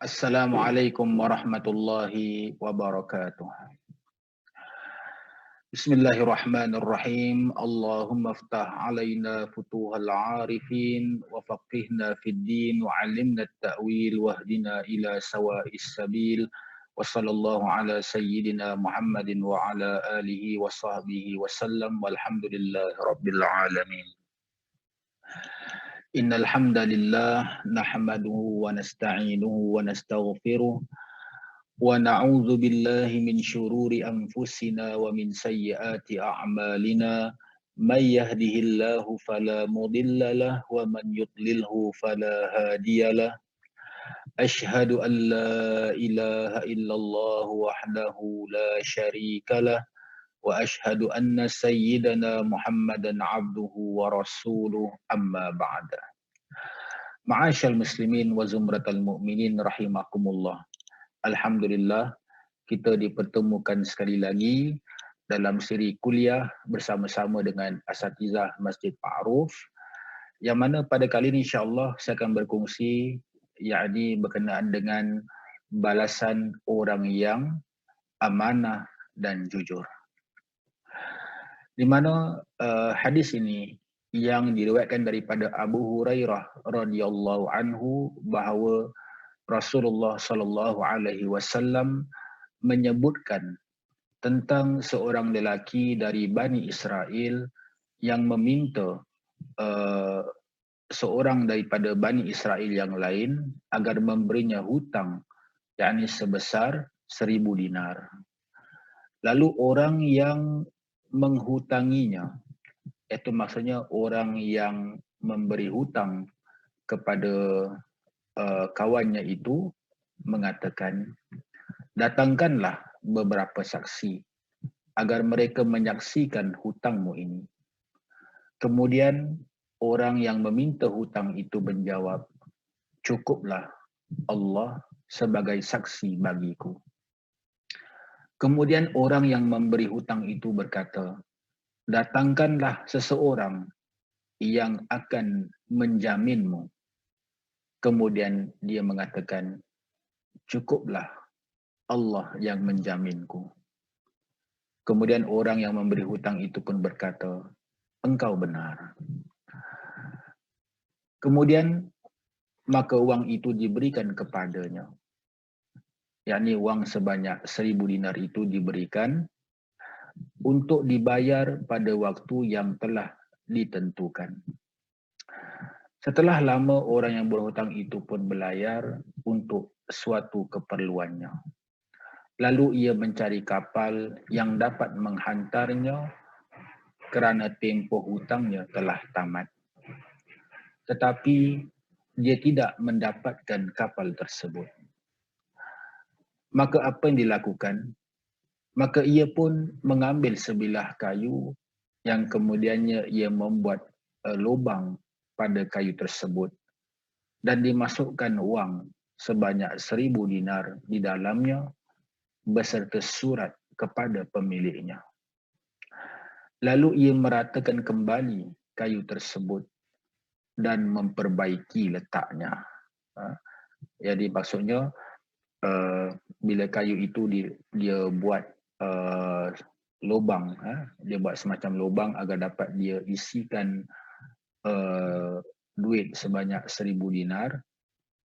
Assalamualaikum warahmatullahi wabarakatuh. Bismillahirrahmanirrahim. Allahumma ftah alaina futuhal arifin wa faqihna fid din wa 'allimna at-ta'wil wahdina ila sawa'is sabil. Wa sallallahu ala sayyidina Muhammadin wa ala alihi wa sahbihi wa sallam walhamdulillahi rabbil alamin. Innal hamdalillah nahmaduhu wa nasta'inuhu wa nastaghfiruh wa na'udzu billahi min syururi anfusina wa min sayyiati a'malina may yahdihillahu fala mudilla lahu wa man yudlilhu fala hadiyalah. Asyhadu an la ilaha illallah wahdahu la syarikalah wa asyhadu anna sayyidana Muhammadan abduhu wa rasuluh amma ba'da. Ma'asyal muslimin wa zumratal mu'minin rahimakumullah. Alhamdulillah, kita dipertemukan sekali lagi dalam siri kuliah bersama-sama dengan Asatizah Masjid Ma'ruf, yang mana pada kali ini insya-Allah saya akan berkongsi yakni berkenaan dengan balasan orang yang amanah dan jujur. Di mana hadis ini yang diriwayatkan daripada Abu Hurairah radhiyallahu anhu bahawa Rasulullah sallallahu alaihi wasallam menyebutkan tentang seorang lelaki dari Bani Israel yang meminta seorang daripada Bani Israel yang lain agar memberinya hutang yakni sebesar 1000 dinar. Lalu orang yang menghutanginya, itu maksudnya orang yang memberi hutang kepada kawannya itu mengatakan, datangkanlah beberapa saksi agar mereka menyaksikan hutangmu ini. Kemudian orang yang meminta hutang itu menjawab, cukuplah Allah sebagai saksi bagiku. Kemudian orang yang memberi hutang itu berkata, datangkanlah seseorang yang akan menjaminmu. Kemudian dia mengatakan, cukuplah Allah yang menjaminku. Kemudian orang yang memberi hutang itu pun berkata, engkau benar. Kemudian maka uang itu diberikan kepadanya. Yakni uang sebanyak 1000 dinar itu diberikan untuk dibayar pada waktu yang telah ditentukan. Setelah lama orang yang berhutang itu pun berlayar untuk suatu keperluannya. Lalu ia mencari kapal yang dapat menghantarnya kerana tempoh hutangnya telah tamat. Tetapi dia tidak mendapatkan kapal tersebut. Maka apa yang dilakukan? Maka ia pun mengambil sebilah kayu yang kemudiannya ia membuat lubang pada kayu tersebut dan dimasukkan wang sebanyak 1000 dinar di dalamnya beserta surat kepada pemiliknya. Lalu ia meratakan kembali kayu tersebut dan memperbaiki letaknya. Jadi maksudnya bila kayu itu dia buat lubang, dia buat semacam lubang agar dapat dia isikan duit sebanyak 1000 dinar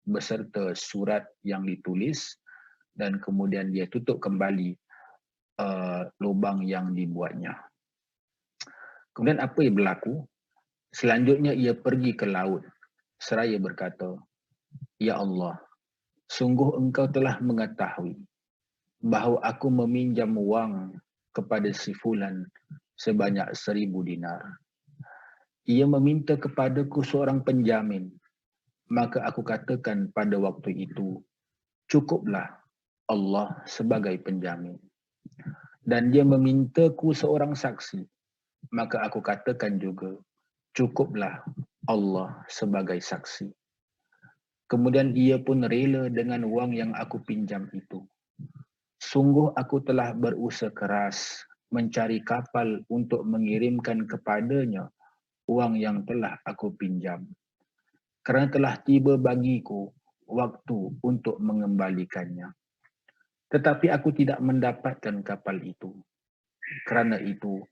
beserta surat yang ditulis, dan kemudian dia tutup kembali lubang yang dibuatnya. Kemudian apa yang berlaku? Selanjutnya ia pergi ke laut seraya berkata, ya Allah, sungguh engkau telah mengetahui bahawa aku meminjam wang kepada si fulan sebanyak 1000 dinar. Ia meminta kepadaku seorang penjamin. Maka aku katakan pada waktu itu, cukuplah Allah sebagai penjamin. Dan dia memintaku seorang saksi. Maka aku katakan juga, cukuplah Allah sebagai saksi. Kemudian ia pun rela dengan wang yang aku pinjam itu. Sungguh aku telah berusaha keras mencari kapal untuk mengirimkan kepadanya uang yang telah aku pinjam. Kerana telah tiba bagiku waktu untuk mengembalikannya. Tetapi aku tidak mendapatkan kapal itu. Kerana itu,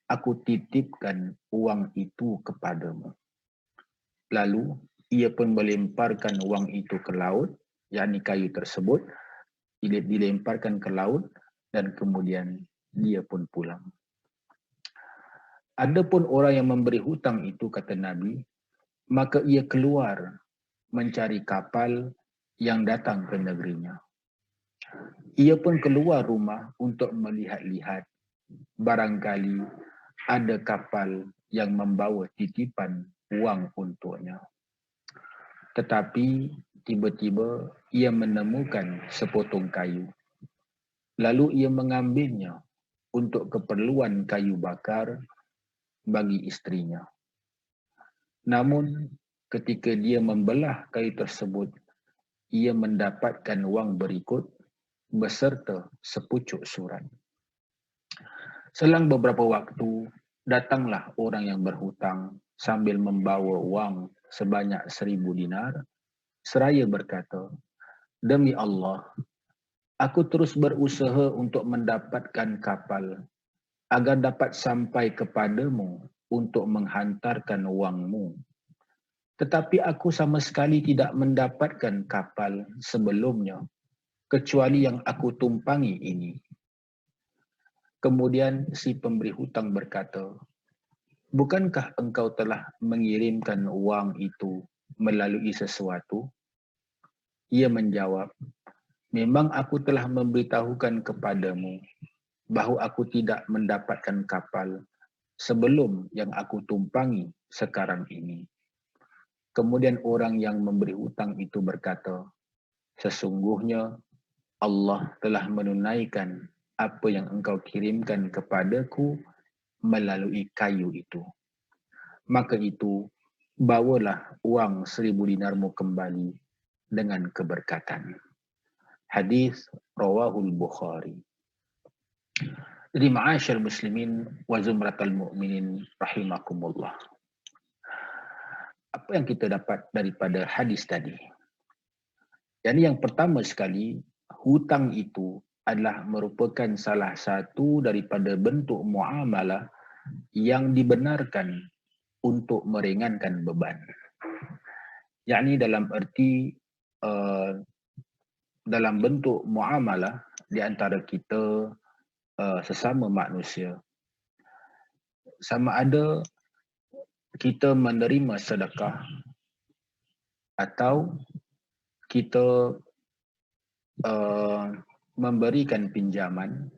aku titipkan uang itu kepadamu. Lalu, ia pun melemparkan uang itu ke laut, yakni kayu tersebut, dilemparkan ke laut dan kemudian dia pun pulang. Adapun orang yang memberi hutang itu, kata Nabi, maka ia keluar mencari kapal yang datang ke negerinya. Ia pun keluar rumah untuk melihat-lihat. Barangkali ada kapal yang membawa titipan uang untuknya. Tetapi tiba-tiba ia menemukan sepotong kayu. Lalu ia mengambilnya untuk keperluan kayu bakar bagi istrinya. Namun ketika dia membelah kayu tersebut, ia mendapatkan wang berikut beserta sepucuk surat. Selang beberapa waktu, datanglah orang yang berhutang sambil membawa wang sebanyak 1,000 dinar, seraya berkata, "Demi Allah, aku terus berusaha untuk mendapatkan kapal agar dapat sampai kepadamu untuk menghantarkan wangmu. Tetapi aku sama sekali tidak mendapatkan kapal sebelumnya, kecuali yang aku tumpangi ini." Kemudian si pemberi hutang berkata, "Bukankah engkau telah mengirimkan wang itu melalui sesuatu?" Ia menjawab, "Memang aku telah memberitahukan kepadamu bahawa aku tidak mendapatkan kapal sebelum yang aku tumpangi sekarang ini." Kemudian orang yang memberi hutang itu berkata, "Sesungguhnya Allah telah menunaikan apa yang engkau kirimkan kepadaku melalui kayu itu. Maka itu, bawalah uang 1,000 dinarmu kembali dengan keberkatan." Hadis rawahul Bukhari. Jadi ma'asyar muslimin wa zumratal mu'minin rahimakumullah. Apa yang kita dapat daripada hadis tadi? Yang pertama sekali, hutang itu adalah merupakan salah satu daripada bentuk muamalah yang dibenarkan untuk meringankan beban. Yakni dalam arti dalam bentuk muamalah di antara kita sesama manusia. Sama ada kita menerima sedekah atau kita memberikan pinjaman,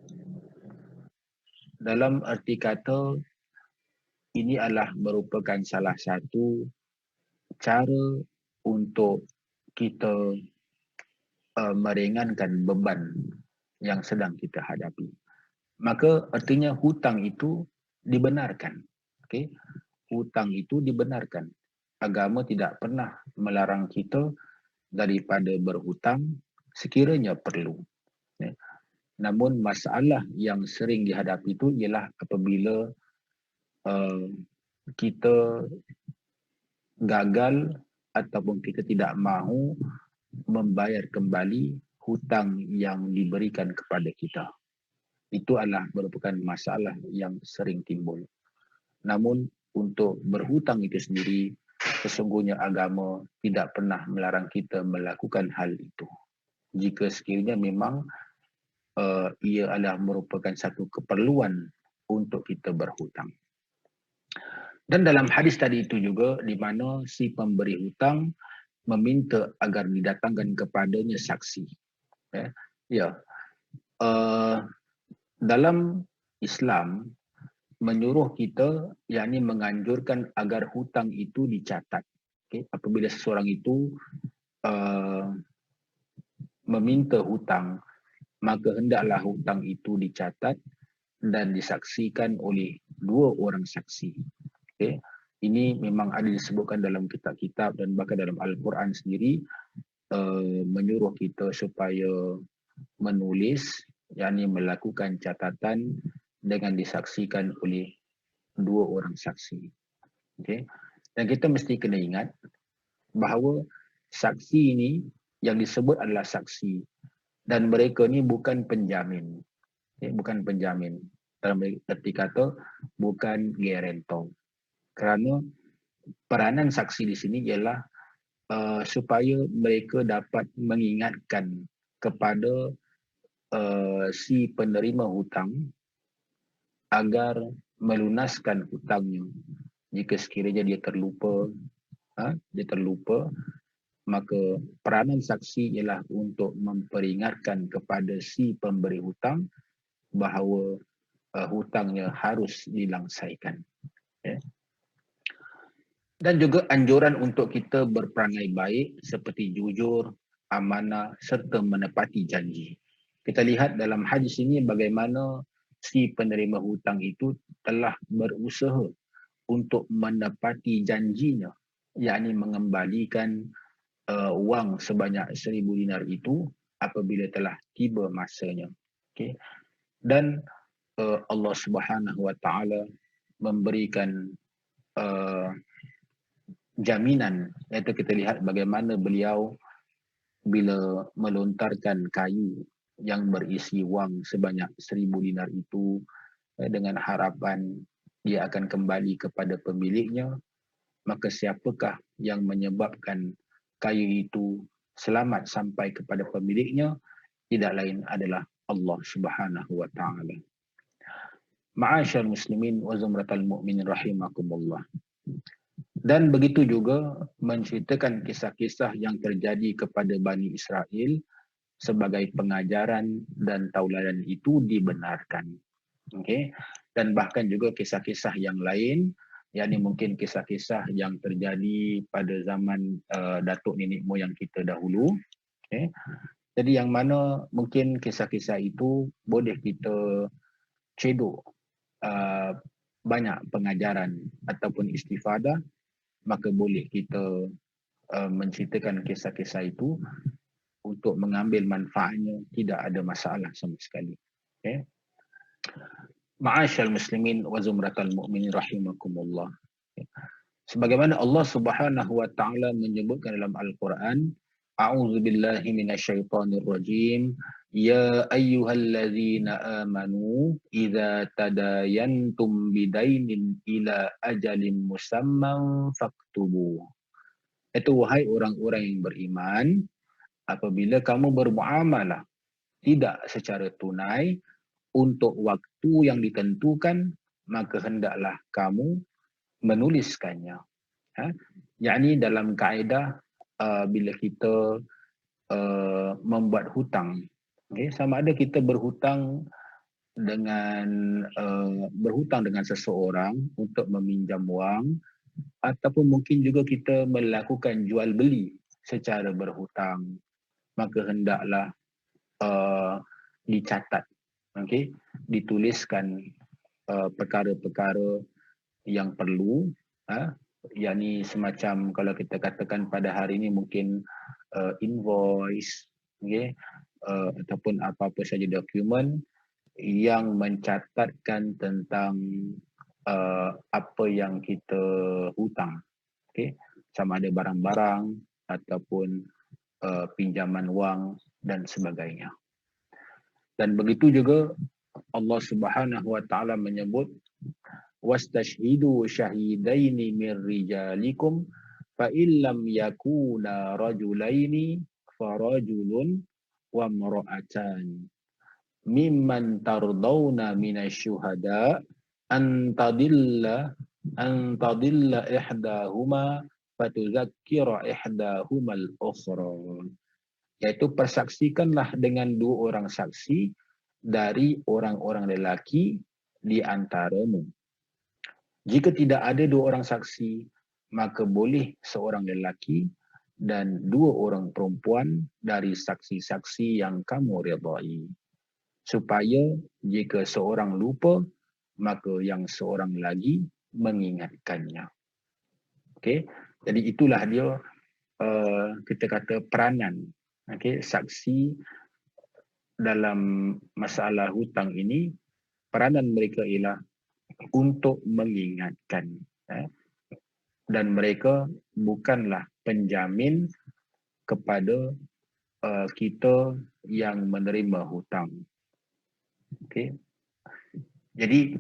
dalam arti kata ini adalah merupakan salah satu cara untuk kita meringankan beban yang sedang kita hadapi. Maka artinya hutang itu dibenarkan. Okay? Hutang itu dibenarkan. Agama tidak pernah melarang kita daripada berhutang sekiranya perlu. Namun masalah yang sering dihadapi itu ialah apabila kita gagal ataupun kita tidak mahu membayar kembali hutang yang diberikan kepada kita. Itu adalah merupakan masalah yang sering timbul. Namun untuk berhutang itu sendiri, sesungguhnya agama tidak pernah melarang kita melakukan hal itu. Jika sekiranya memang ia adalah merupakan satu keperluan untuk kita berhutang. Dan dalam hadis tadi itu juga di mana si pemberi hutang meminta agar didatangkan kepadanya saksi. Dalam Islam menyuruh kita, yakni menganjurkan agar hutang itu dicatat. Apabila seseorang itu meminta hutang, maka hendaklah hutang itu dicatat dan disaksikan oleh 2 orang saksi. Ini memang ada disebutkan dalam kitab-kitab dan bahkan dalam Al-Quran sendiri menyuruh kita supaya menulis yakni melakukan catatan dengan disaksikan oleh 2 orang saksi. Okey. Dan kita mesti kena ingat bahawa saksi ini yang disebut adalah saksi dan mereka ni bukan penjamin. Bukan penjamin. Dalam erti kata bukan guarantor. Kerana peranan saksi di sini ialah supaya mereka dapat mengingatkan kepada si penerima hutang agar melunaskan hutangnya. Jika sekiranya dia terlupa, maka peranan saksi ialah untuk memperingatkan kepada si pemberi hutang bahawa hutangnya harus dilangsaikan. Okay. Dan juga anjuran untuk kita berperangai baik seperti jujur, amanah serta menepati janji. Kita lihat dalam hadis ini bagaimana si penerima hutang itu telah berusaha untuk menepati janjinya, yakni mengembalikan wang sebanyak 1,000 dinar itu apabila telah tiba masanya. Okay. Dan Allah Subhanahu Wa Taala memberikan jaminan, iaitu kita lihat bagaimana beliau bila melontarkan kayu yang berisi wang sebanyak 1,000 dinar itu dengan harapan dia akan kembali kepada pemiliknya, maka siapakah yang menyebabkan kayu itu selamat sampai kepada pemiliknya? Tidak lain adalah Allah Subhanahu Wa Taala. Ma'asyar muslimin wa zumratal mu'minin rahimakumullah. Dan begitu juga menceritakan kisah-kisah yang terjadi kepada Bani Israel sebagai pengajaran dan tauladan itu dibenarkan. Okay. Dan bahkan juga kisah-kisah yang lain, yakni mungkin kisah-kisah yang terjadi pada zaman datuk nenek moyang kita dahulu. Okay. Jadi yang mana mungkin kisah-kisah itu boleh kita cedok banyak pengajaran ataupun istifadah, maka boleh kita menceritakan kisah-kisah itu untuk mengambil manfaatnya, tidak ada masalah sama sekali. Okay. Ma'asyal muslimin wa zumratal mu'minin rahimakumullah. Sebagaimana Allah Subhanahu Wa Taala menyebutkan dalam Al-Quran, A'udzu billahi minasyaitonir rajim. Ya ayyuhallazina amanu idza tadayantum bidainin ila ajalin musamman faktubu. Itu wahai orang-orang yang beriman, apabila kamu bermuamalah tidak secara tunai untuk waktu yang ditentukan, maka hendaklah kamu menuliskannya. Yakni dalam kaedah bila kita membuat hutang, okay, sama ada kita berhutang dengan seseorang untuk meminjam wang, ataupun mungkin juga kita melakukan jual beli secara berhutang, maka hendaklah dicatat, okay, dituliskan perkara-perkara yang perlu, yakni semacam kalau kita katakan pada hari ini mungkin invoice, okay, ataupun apa-apa saja dokumen yang mencatatkan tentang apa yang kita hutang, okay, sama ada barang-barang ataupun pinjaman wang dan sebagainya. Dan begitu juga Allah Subhanahu Wa Taala menyebut wastashhidu syahidaini min rijalikum fa illam yakuna rajulaini farajulun wa imra'atan mimman tardawna minasyuhada an tadilla ihdahuma fatuzakkira ihdahumal ukhra. Iaitu persaksikanlah dengan 2 orang saksi dari orang-orang lelaki di antaramu. Jika tidak ada 2 orang saksi, maka boleh seorang lelaki dan 2 orang perempuan dari saksi-saksi yang kamu redai. Supaya jika seorang lupa, maka yang seorang lagi mengingatkannya. Okay? Jadi itulah dia kita kata peranan, okay, saksi dalam masalah hutang ini, peranan mereka ialah untuk mengingatkan, dan mereka bukanlah penjamin kepada kita yang menerima hutang. Okay. Jadi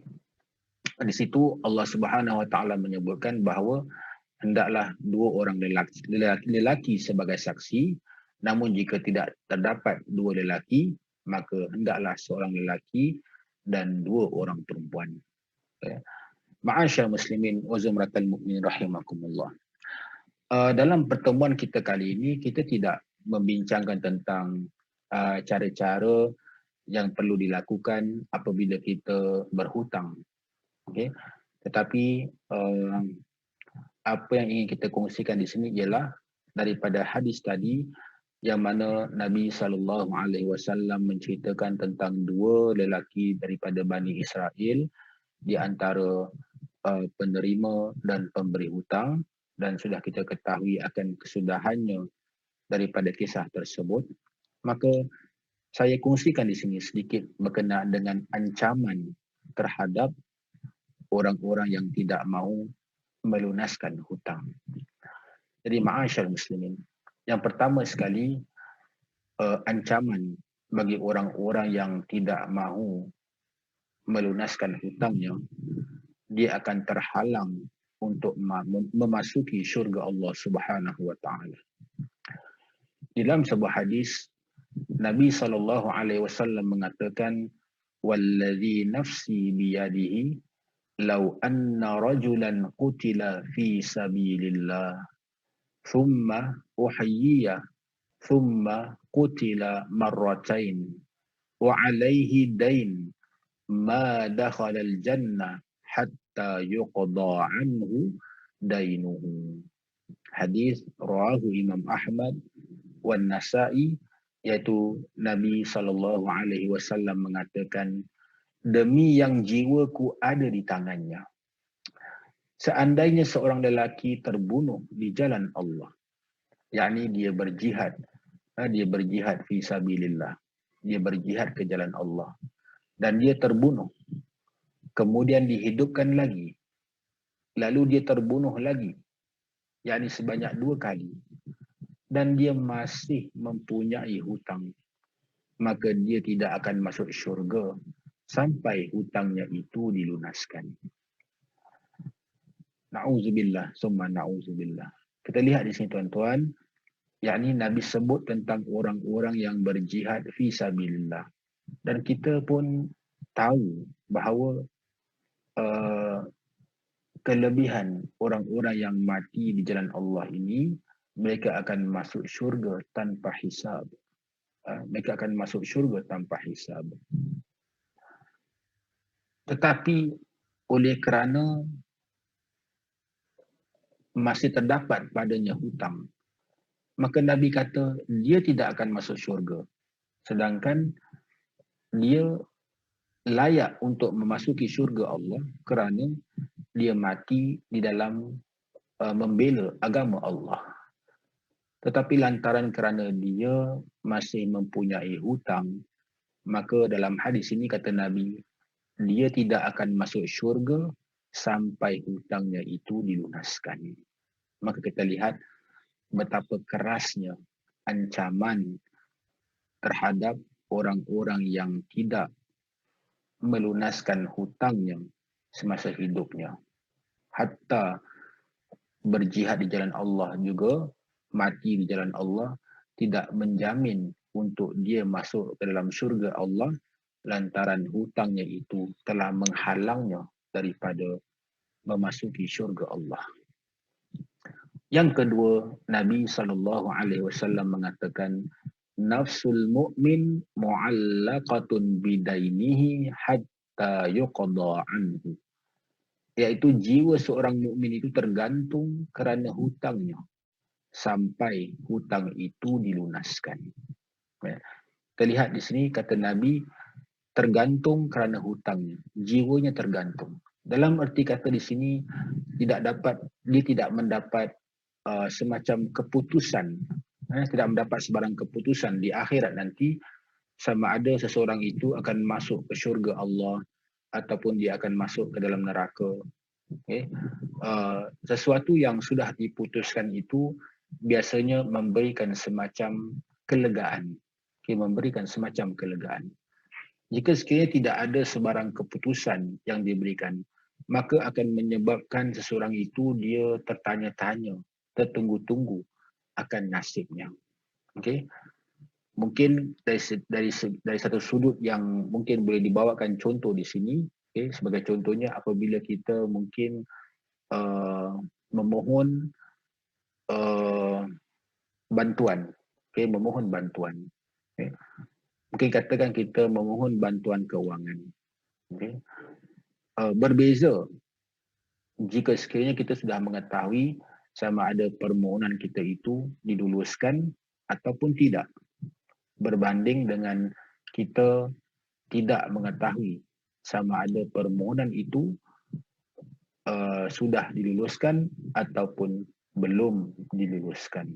di situ Allah Subhanahu Wa Taala menyebutkan bahawa hendaklah dua orang lelaki sebagai saksi, namun jika tidak terdapat dua lelaki, maka hendaklah seorang lelaki dan dua orang perempuan. Ma'asyar muslimin wa zumratal mu'minin rahimakumullah. Dalam pertemuan kita kali ini, kita tidak membincangkan tentang cara-cara yang perlu dilakukan apabila kita berhutang. Okay? Tetapi apa yang ingin kita kongsikan di sini ialah daripada hadis tadi yang mana Nabi SAW menceritakan tentang dua lelaki daripada Bani Israel di antara penerima dan pemberi hutang, dan sudah kita ketahui akan kesudahannya daripada kisah tersebut. Maka saya kongsikan di sini sedikit berkenaan dengan ancaman terhadap orang-orang yang tidak mahu melunaskan hutang. Jadi ma'asyar muslimin, yang pertama sekali, ancaman bagi orang-orang yang tidak mahu melunaskan hutangnya, dia akan terhalang untuk memasuki syurga Allah Subhanahu Wa Taala. Dalam sebuah hadis, Nabi SAW mengatakan, "Walladzi nafsi biyadihi, law anna rajulan qutila fi sabilillah, thumma uhyiya, thumma qutila marratain, wa alaihi dain, ma dakhala al-jannah hatta yuqda anhu dainuhu." Hadis rawahu Imam Ahmad wan Nasa'i, iaitu Nabi SAW mengatakan, demi yang jiwaku ada di tangannya, seandainya seorang lelaki terbunuh di jalan Allah, yakni dia berjihad fi sabilillah, dia berjihad ke jalan Allah, dan dia terbunuh, kemudian dihidupkan lagi, lalu dia terbunuh lagi, yakni sebanyak 2 kali, dan dia masih mempunyai hutang, maka dia tidak akan masuk syurga sampai hutangnya itu dilunaskan. Na'udzubillah, summa na'udzubillah. Kita lihat di sini tuan-tuan, yakni Nabi sebut tentang orang-orang yang berjihad fi sabilillah. Dan kita pun tahu bahawa kelebihan orang-orang yang mati di jalan Allah ini, mereka akan masuk syurga tanpa hisab. Mereka akan masuk syurga tanpa hisab. Tetapi oleh kerana masih terdapat padanya hutang, maka Nabi kata dia tidak akan masuk syurga. Sedangkan dia layak untuk memasuki syurga Allah kerana dia mati di dalam membela agama Allah. Tetapi lantaran kerana dia masih mempunyai hutang, maka dalam hadis ini kata Nabi, dia tidak akan masuk syurga sampai hutangnya itu dilunaskan. Maka kita lihat betapa kerasnya ancaman terhadap orang-orang yang tidak melunaskan hutangnya semasa hidupnya. Hatta berjihad di jalan Allah juga, mati di jalan Allah, tidak menjamin untuk dia masuk ke dalam syurga Allah lantaran hutangnya itu telah menghalangnya daripada memasuki syurga Allah. Yang kedua, Nabi SAW mengatakan, nafsul mu'min mu'allaqatun bidainihi hatta yuqda anhu. Iaitu jiwa seorang mukmin itu tergantung kerana hutangnya sampai hutang itu dilunaskan. Kita lihat di sini kata Nabi, tergantung kerana hutangnya, jiwanya tergantung. Dalam erti kata di sini dia tidak mendapat semacam keputusan, tidak mendapat sebarang keputusan di akhirat nanti sama ada seseorang itu akan masuk ke syurga Allah ataupun dia akan masuk ke dalam neraka. Okay. Sesuatu yang sudah diputuskan itu biasanya memberikan semacam kelegaan. Okay, memberikan semacam kelegaan. Jika sekiranya tidak ada sebarang keputusan yang diberikan, maka akan menyebabkan seseorang itu dia tertanya-tanya, tertunggu-tunggu akan nasibnya. Okay. Mungkin dari satu sudut yang mungkin boleh dibawakan contoh di sini, okay, sebagai contohnya apabila kita mungkin memohon bantuan, okay, memohon bantuan. Okay. Mungkin katakan kita memohon bantuan keuangan. Okay. Berbeza jika sekiranya kita sudah mengetahui sama ada permohonan kita itu diluluskan ataupun tidak, berbanding dengan kita tidak mengetahui sama ada permohonan itu sudah diluluskan ataupun belum diluluskan.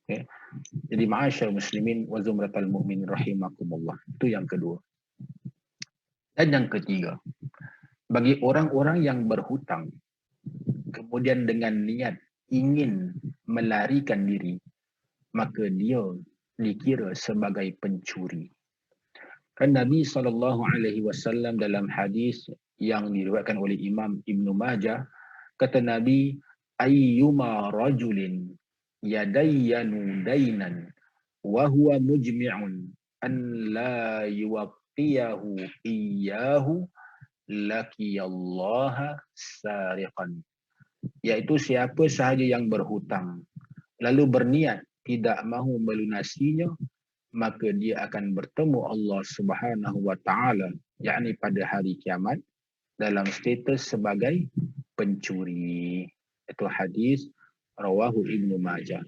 Okay. Jadi ma'asyar muslimin wa zumratal mu'min rahimakumullah. Itu yang kedua. Dan yang ketiga, bagi orang-orang yang berhutang kemudian dengan niat ingin melarikan diri, maka dia dikira sebagai pencuri. Kan Nabi SAW dalam hadis yang diriwayatkan oleh Imam Ibn Majah, kata Nabi, ayyuma rajulin yadayyanu dainan wa huwa mujmi'un an la yuwaqqiyahu iyyahu laqiyallaha sariqan. Iaitu siapa sahaja yang berhutang lalu berniat tidak mahu melunasinya, maka dia akan bertemu Allah Subhanahu wa taala, yakni pada hari kiamat dalam status sebagai pencuri. Itu hadis rawahu Ibnu Majah.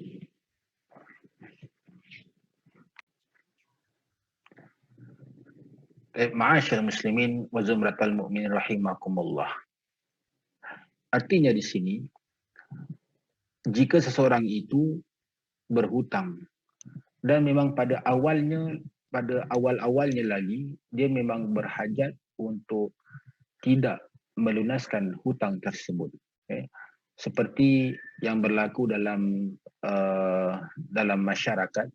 Ma'asyar muslimin wa zumratal mu'minin rahimakumullah. Artinya di sini, jika seseorang itu berhutang dan memang pada awal-awalnya lagi dia memang berhajat untuk tidak melunaskan hutang tersebut. Okay. Seperti yang berlaku dalam masyarakat,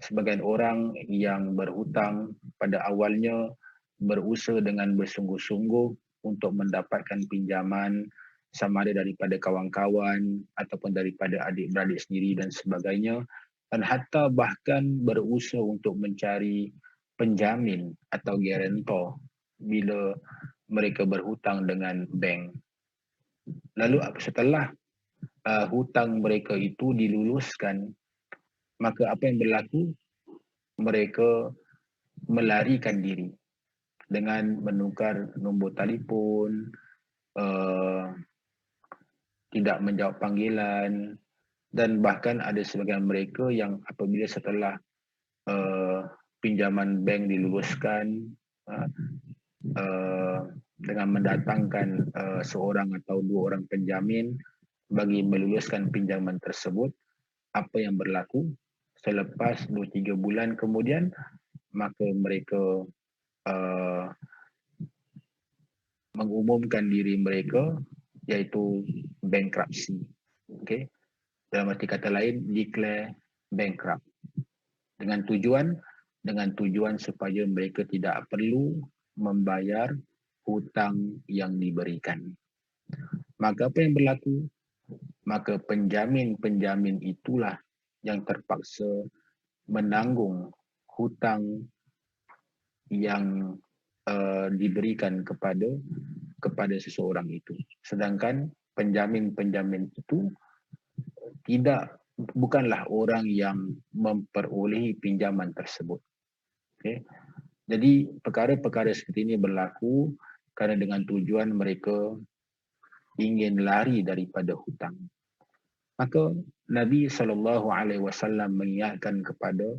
sebagian orang yang berhutang pada awalnya berusaha dengan bersungguh-sungguh untuk mendapatkan pinjaman sama ada daripada kawan-kawan ataupun daripada adik-beradik sendiri dan sebagainya, dan hatta bahkan berusaha untuk mencari penjamin atau guarantor bila mereka berhutang dengan bank. Lalu setelah hutang mereka itu diluluskan, maka apa yang berlaku? Mereka melarikan diri dengan menukar nombor telefon, tidak menjawab panggilan, dan bahkan ada sebagian mereka yang apabila setelah pinjaman bank diluluskan, dengan mendatangkan seorang atau dua orang penjamin bagi meluluskan pinjaman tersebut, apa yang berlaku? Selepas 2-3 bulan kemudian, maka mereka mengumumkan diri mereka iaitu bankruptcy. Okay. Dalam arti kata lain, declare bankrupt. Dengan tujuan supaya mereka tidak perlu membayar hutang yang diberikan. Maka apa yang berlaku? Maka penjamin-penjamin itulah yang terpaksa menanggung hutang yang diberikan kepada seseorang itu. Sedangkan penjamin-penjamin itu bukanlah orang yang memperolehi pinjaman tersebut. Okay. Jadi perkara-perkara seperti ini berlaku kerana dengan tujuan mereka ingin lari daripada hutang. Maka Nabi SAW mengingatkan kepada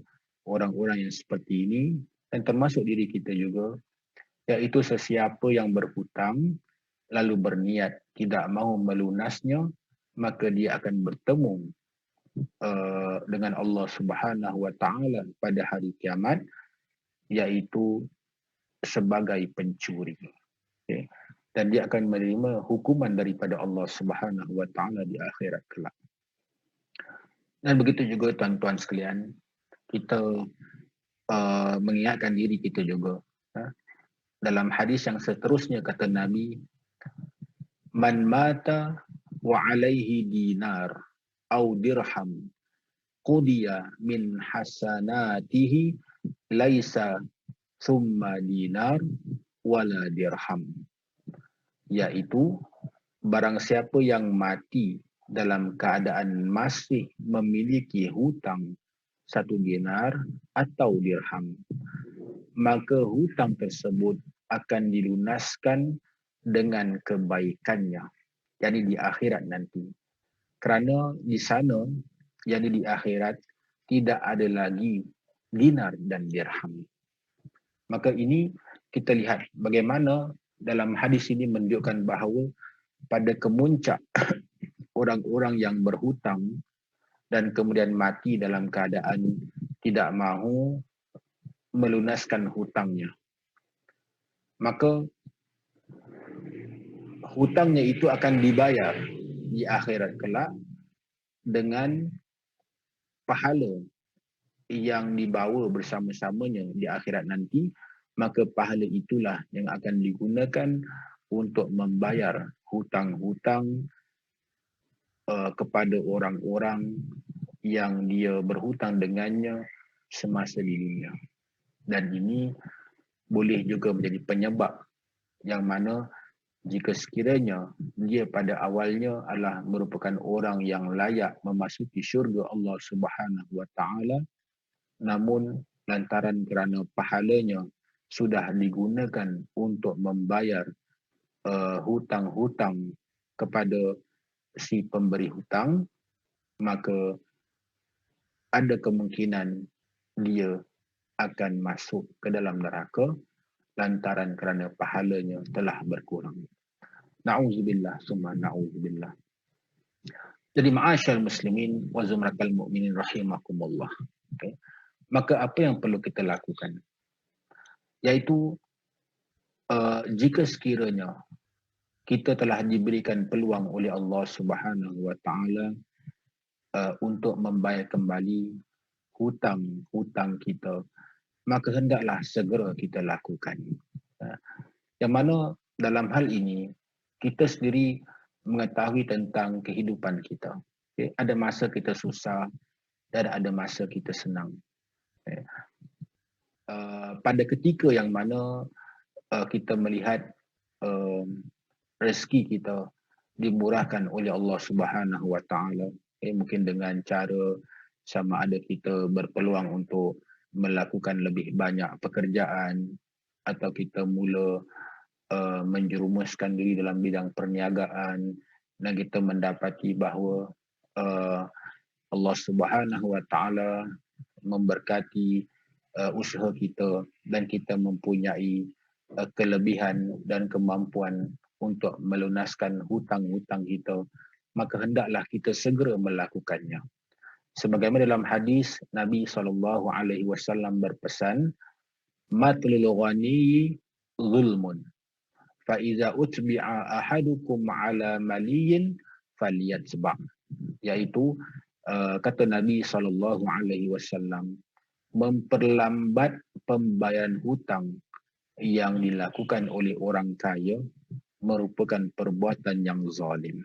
orang-orang yang seperti ini, dan termasuk diri kita juga, iaitu sesiapa yang berhutang lalu berniat tidak mahu melunasnya, maka dia akan bertemu dengan Allah Subhanahu wa taala pada hari kiamat yaitu sebagai pencuri. Okay. Dan dia akan menerima hukuman daripada Allah Subhanahu wa taala di akhirat kelak. Dan begitu juga tuan-tuan sekalian, kita mengingatkan diri kita juga. Dalam hadis yang seterusnya kata Nabi, man mata wa alaihi dinar au dirham qudiya min hasanatihi laisa summa dinar wala dirham. Yaitu barang siapa yang mati dalam keadaan masih memiliki hutang 1 dinar atau dirham, maka hutang tersebut akan dilunaskan dengan kebaikannya, yakni di akhirat nanti. Kerana di sana, yakni di akhirat, tidak ada lagi dinar dan dirham. Maka ini kita lihat bagaimana dalam hadis ini menunjukkan bahawa pada kemuncak orang-orang yang berhutang dan kemudian mati dalam keadaan tidak mahu melunaskan hutangnya, maka hutangnya itu akan dibayar di akhirat kelak dengan pahala yang dibawa bersama-samanya di akhirat nanti. Maka pahala itulah yang akan digunakan untuk membayar hutang-hutang kepada orang-orang yang dia berhutang dengannya semasa di dunia. Dan ini boleh juga menjadi penyebab yang mana jika sekiranya dia pada awalnya adalah merupakan orang yang layak memasuki syurga Allah Subhanahu wa taala, namun lantaran kerana pahalanya sudah digunakan untuk membayar hutang-hutang kepada si pemberi hutang, maka ada kemungkinan dia akan masuk ke dalam neraka lantaran kerana pahalanya telah berkurang. Na'udzubillah summa na'udzubillah. Jadi ma'asyal muslimin wa zumratal mu'minin rahimakumullah. Okay. Maka apa yang perlu kita lakukan? Iaitu jika sekiranya kita telah diberikan peluang oleh Allah Subhanahu wa taala untuk membayar kembali hutang-hutang kita, maka hendaklah segera kita lakukan. Yang mana dalam hal ini kita sendiri mengetahui tentang kehidupan kita. Okay? Ada masa kita susah dan ada masa kita senang. Okay? Pada ketika yang mana kita melihat rezeki kita dimurahkan oleh Allah Subhanahu wa taala, mungkin dengan cara sama ada kita berpeluang untuk melakukan lebih banyak pekerjaan atau kita mula menjerumuskan diri dalam bidang perniagaan dan kita mendapati bahawa Allah Subhanahu wa taala memberkati usaha kita dan kita mempunyai kelebihan dan kemampuan untuk melunaskan hutang-hutang kita, maka hendaklah kita segera melakukannya. Sebagaimana dalam hadis Nabi SAW berpesan, matlul ghani zulmun, fa iza utbi'a ahadukum ala maliyin falyatba'. Iaitu kata Nabi SAW, memperlambat pembayaran hutang yang dilakukan oleh orang kaya merupakan perbuatan yang zalim.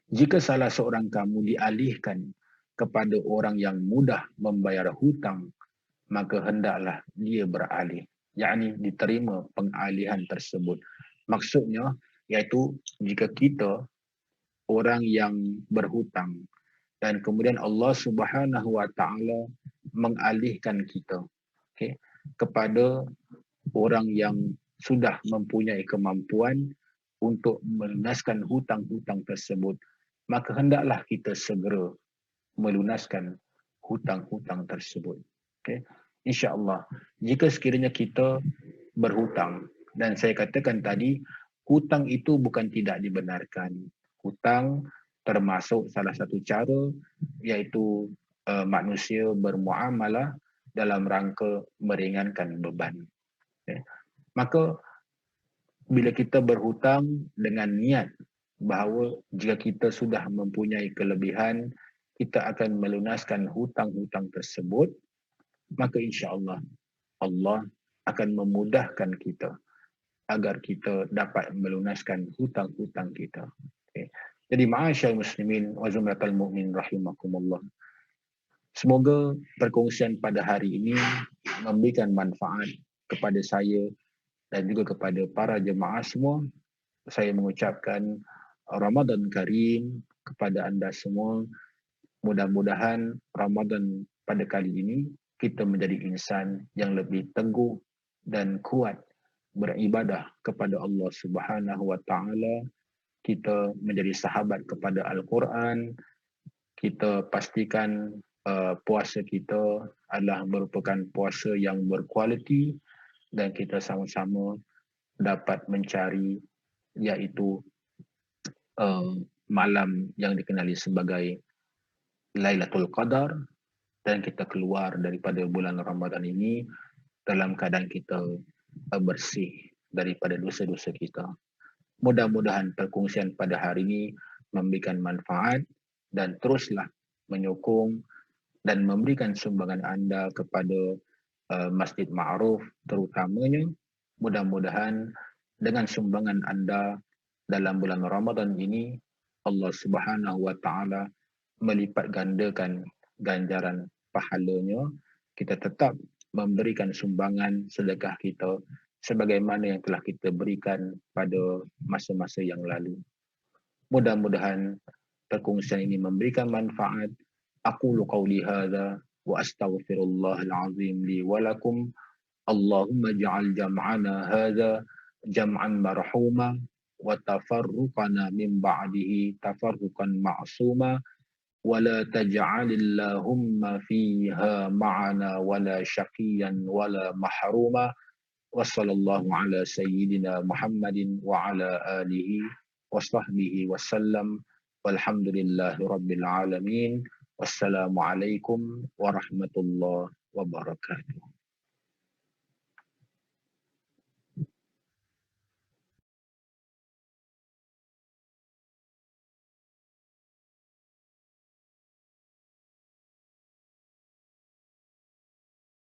Jika salah seorang kamu dialihkan kepada orang yang mudah membayar hutang, maka hendaklah dia beralih, yakni diterima pengalihan tersebut. Maksudnya iaitu jika kita orang yang berhutang dan kemudian Allah Subhanahu wa taala mengalihkan kita, okay, kepada orang yang sudah mempunyai kemampuan untuk melunaskan hutang-hutang tersebut, maka hendaklah kita segera melunaskan hutang-hutang tersebut. Okay. InsyaAllah, jika sekiranya kita berhutang, dan saya katakan tadi, hutang itu bukan tidak dibenarkan. Hutang termasuk salah satu cara iaitu manusia bermuamalah dalam rangka meringankan beban. Maka bila kita berhutang dengan niat bahawa jika kita sudah mempunyai kelebihan, kita akan melunaskan hutang-hutang tersebut, maka insya-Allah Allah akan memudahkan kita agar kita dapat melunaskan hutang-hutang kita. Okay. Jadi ma'asyal muslimin wa zumratal mu'min rahimakumullah. Semoga perkongsian pada hari ini memberikan manfaat kepada saya dan juga kepada para jemaah semua. Saya mengucapkan Ramadan Karim kepada anda semua. Mudah-mudahan Ramadan pada kali ini kita menjadi insan yang lebih teguh dan kuat beribadah kepada Allah Subhanahu wa taala. Kita menjadi sahabat kepada Al-Quran. Kita pastikan puasa kita adalah merupakan puasa yang berkualiti dan kita sama-sama dapat mencari iaitu malam yang dikenali sebagai Lailatul Qadar, dan kita keluar daripada bulan Ramadan ini dalam keadaan kita bersih daripada dosa-dosa kita. Mudah-mudahan perkongsian pada hari ini memberikan manfaat dan teruslah menyokong dan memberikan sumbangan anda kepada Masjid Ma'ruf terutamanya. Mudah-mudahan dengan sumbangan anda dalam bulan Ramadan ini Allah Subhanahu wa taala melipat gandakan ganjaran pahalanya. Kita tetap memberikan sumbangan sedekah kita sebagaimana yang telah kita berikan pada masa-masa yang lalu. Mudah-mudahan perkongsian ini memberikan manfaat. Aqulu qawli hadza wa astaghfirullahal azim li wa lakum. Allahumma ij'al jam'ana hadza jam'an marhuma wa tafarruqana min ba'dihi tafarruqan ma'suma wa la taj'alillahumma fiha ma'ana wa la syaqiyan wa la mahruma. Wa sallallahu ala sayyidina Muhammadin wa ala alihi wa sahbihi wa sallam. Walhamdulillahi rabbil alamin. Wassalamualaikum warahmatullahi wabarakatuh.